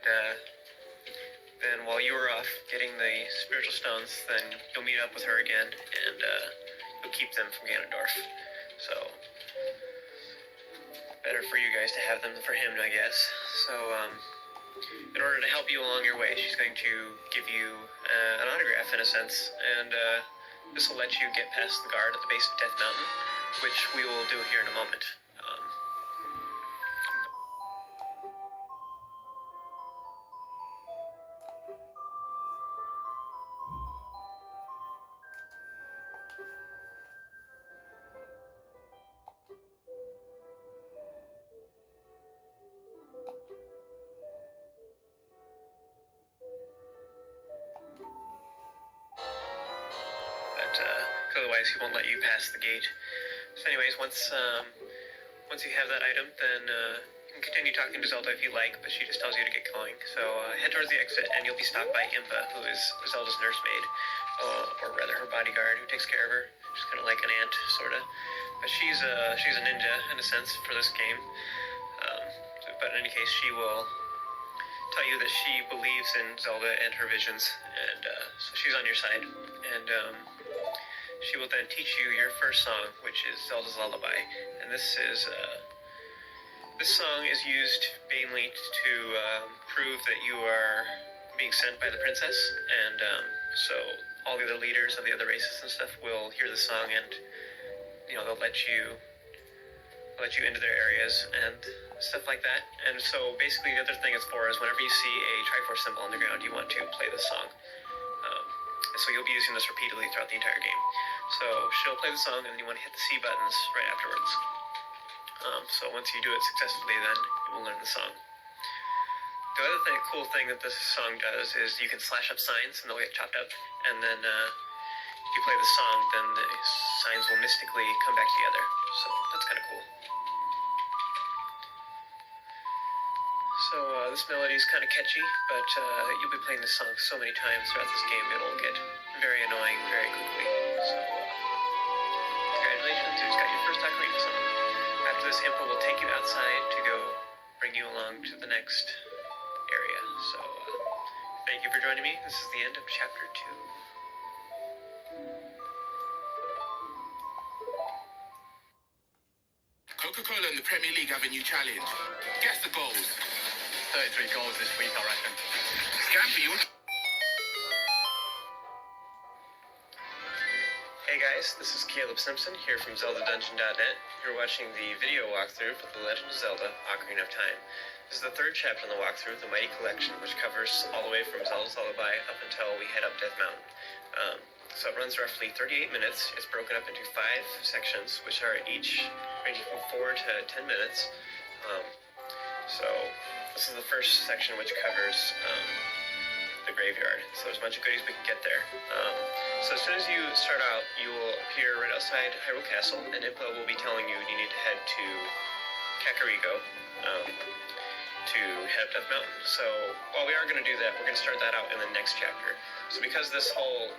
Then while you were off getting the spiritual stones, then you'll meet up with her again, and you'll keep them from Ganondorf. So, better for you guys to have them than for him, I guess. So, in order to help you along your way, she's going to give you an autograph, in a sense, and this will let you get past the guard at the base of Death Mountain, which we will do here in a moment. Otherwise he won't let you pass the gate. So anyways, once you have that item, then you can continue talking to Zelda if you like, but she just tells you to get going. So head towards the exit, and you'll be stopped by Impa, who is Zelda's nursemaid, or rather her bodyguard, who takes care of her. She's kind of like an aunt, sort of. But she's a ninja, in a sense, for this game. But in any case, she will tell you that she believes in Zelda and her visions, and so she's on your side. And she will then teach you your first song, which is Zelda's Lullaby. And this song is used mainly to prove that you are being sent by the princess, and so all the other leaders of the other races and stuff will hear the song, and they'll let you into their areas and stuff like that. And so basically the other thing it's for is whenever you see a Triforce symbol on the ground, you want to play the song. So you'll be using this repeatedly throughout the entire game. So she'll play the song, and then you want to hit the C buttons right afterwards. So once you do it successfully, then you will learn the song. The other cool thing that this song does is you can slash up signs, and they'll get chopped up. And then if you play the song, then the signs will mystically come back together. So that's kind of cool. So this melody is kind of catchy, but you'll be playing this song so many times throughout this game, it'll get very annoying very quickly. So congratulations, you just got your first Ocarina song. After this, Impa will take you outside to go bring you along to the next area. So thank you for joining me. This is the end of Chapter 2. Coca-Cola and the Premier League have a new challenge. Guess the goals. 33 goals this week, I reckon. Scam for you. Hey guys, this is Caleb Simpson here from ZeldaDungeon.net. You're watching the video walkthrough for The Legend of Zelda: Ocarina of Time. This is the third chapter in the walkthrough, the Mighty Collection, which covers all the way from Zelda's Lullaby up until we head up Death Mountain. So it runs roughly 38 minutes. It's broken up into 5 sections, which are each ranging from 4 to 10 minutes. So this is the first section, which covers the graveyard. So there's a bunch of goodies we can get there. So as soon as you start out, you will appear right outside Hyrule Castle, and Impa will be telling you you need to head to Kakariko to head up Death Mountain. So while we are going to do that, we're going to start that out in the next chapter. So because this whole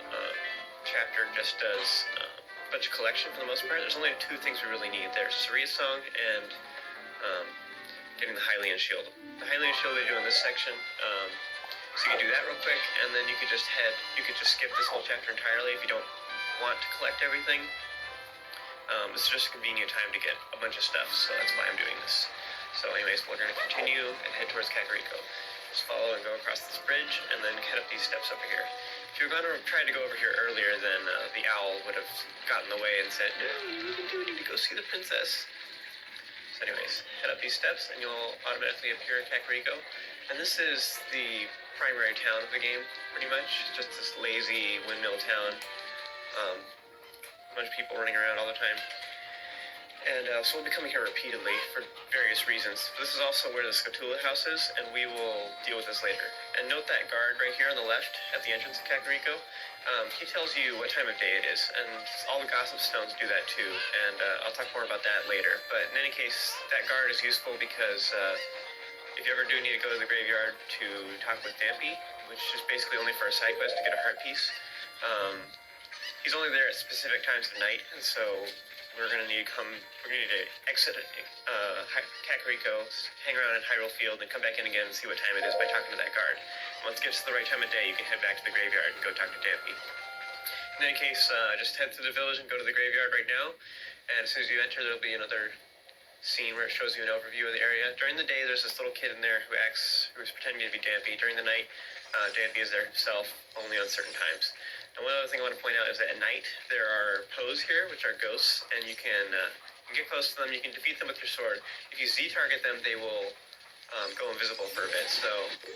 chapter just does a bunch of collection for the most part, there's only 2 things we really need. There's Saria's song and getting the Hylian shield. The Hylian shield they do in this section. So you can do that real quick, and then you could just skip this whole chapter entirely if you don't want to collect everything. This is just a convenient time to get a bunch of stuff, so that's why I'm doing this. So anyways, we're going to continue and head towards Kakariko. Just follow and go across this bridge, and then head up these steps over here. If you were going to try to go over here earlier, then the owl would have gotten in the way and said, "No, you need to go see the princess." So anyways, head up these steps, and you'll automatically appear in Kakariko. And this is the primary town of the game, pretty much. Just this lazy windmill town. A bunch of people running around all the time. And so we'll be coming here repeatedly for various reasons. This is also where the Scatula house is, and we will deal with this later. And note that guard right here on the left at the entrance of Kakariko. He tells you what time of day it is, and all the gossip stones do that too, and I'll talk more about that later. But in any case, that guard is useful because if you ever do need to go to the graveyard to talk with Dampy, which is basically only for a side quest to get a heart piece, he's only there at specific times of night, and so we're gonna need to exit Kakariko, hang around in Hyrule Field, and come back in again and see what time it is by talking to that guard. Once it gets to the right time of day, you can head back to the graveyard and go talk to Dampy. In any case, just head to the village and go to the graveyard right now. And as soon as you enter, there'll be another scene where it shows you an overview of the area. During the day, there's this little kid in there who's pretending to be Dampy. During the night, Dampy is there himself, only on certain times. And one other thing I want to point out is that at night, there are Poes here, which are ghosts, and you can get close to them, you can defeat them with your sword. If you Z-target them, they will go invisible for a bit,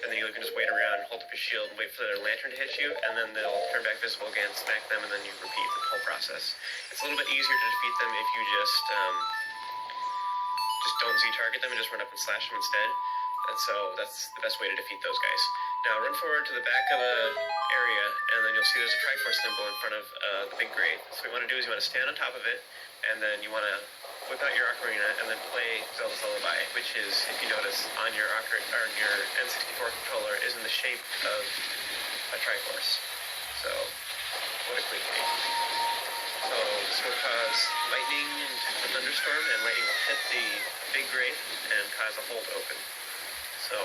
and then you can just wait around, hold up your shield, and wait for their lantern to hit you, and then they'll turn back visible again, smack them, and then you repeat the whole process. It's a little bit easier to defeat them if you just don't Z-target them and just run up and slash them instead. And so that's the best way to defeat those guys. Now run forward to the back of the area, and then you'll see there's a Triforce symbol in front of the big grave. So what you want to do is you want to stand on top of it, and then you want to whip out your Ocarina and then play Zelda's Lullaby, which is, if you notice, on your N64 controller is in the shape of a Triforce. So, what a quick thing. So this will cause lightning and a thunderstorm, and lightning will hit the big grave and cause a hole to open. So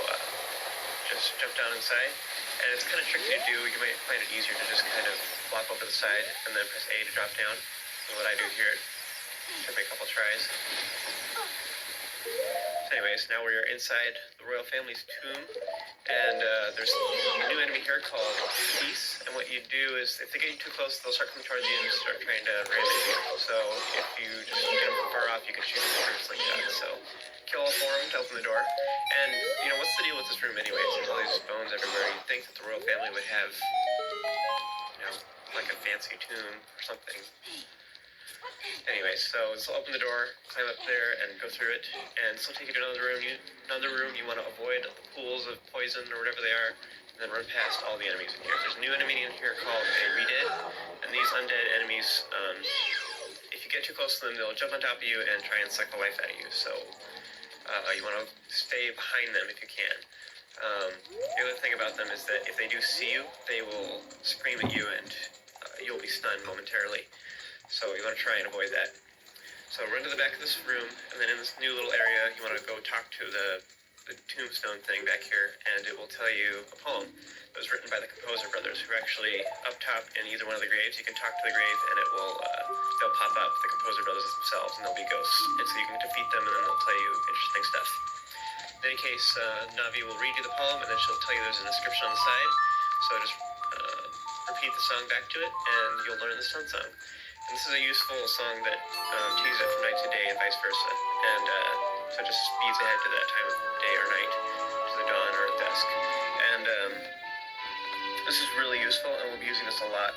just jump down inside, and it's kind of tricky to do. You might find it easier to just kind of flop over the side and then press A to drop down. And what I do here, it took me a couple tries. So anyways, now we're inside the royal family's tomb, and there's a new enemy here called Peace, and what you do is, if they get you too close, they'll start coming towards you and start trying to ram into you. So if you just get them from far off, you can shoot them with your slingshot. So kill all four of them to open the door. And, what's the deal with this room anyways? There's all these bones everywhere. You'd think that the royal family would have, like a fancy tomb or something. Anyways, so this will open the door, climb up there, and go through it, and this will take you to another room. You want to avoid the pools of poison or whatever they are, and then run past all the enemies in here. There's a new enemy in here called a Redead, and these undead enemies, if you get too close to them, they'll jump on top of you and try and suck the life out of you. So you want to stay behind them if you can. The other thing about them is that if they do see you, they will scream at you, and you'll be stunned momentarily. So you want to try and avoid that. So run to the back of this room, and then in this new little area, you want to go talk to the tombstone thing back here, and it will tell you a poem that was written by the Composer Brothers, who are actually up top in either one of the graves. You can talk to the grave, and it will they'll pop up, the Composer Brothers themselves, and they'll be ghosts. And so you can defeat them, and then they'll tell you interesting stuff. In any case, Navi will read you the poem, and then she'll tell you there's an inscription on the side. So just repeat the song back to it, and you'll learn the Stone Song. And this is a useful song that takes it from night to day and vice versa. And so it just speeds ahead to that time of day or night, to the dawn or dusk. And this is really useful, and we'll be using this a lot.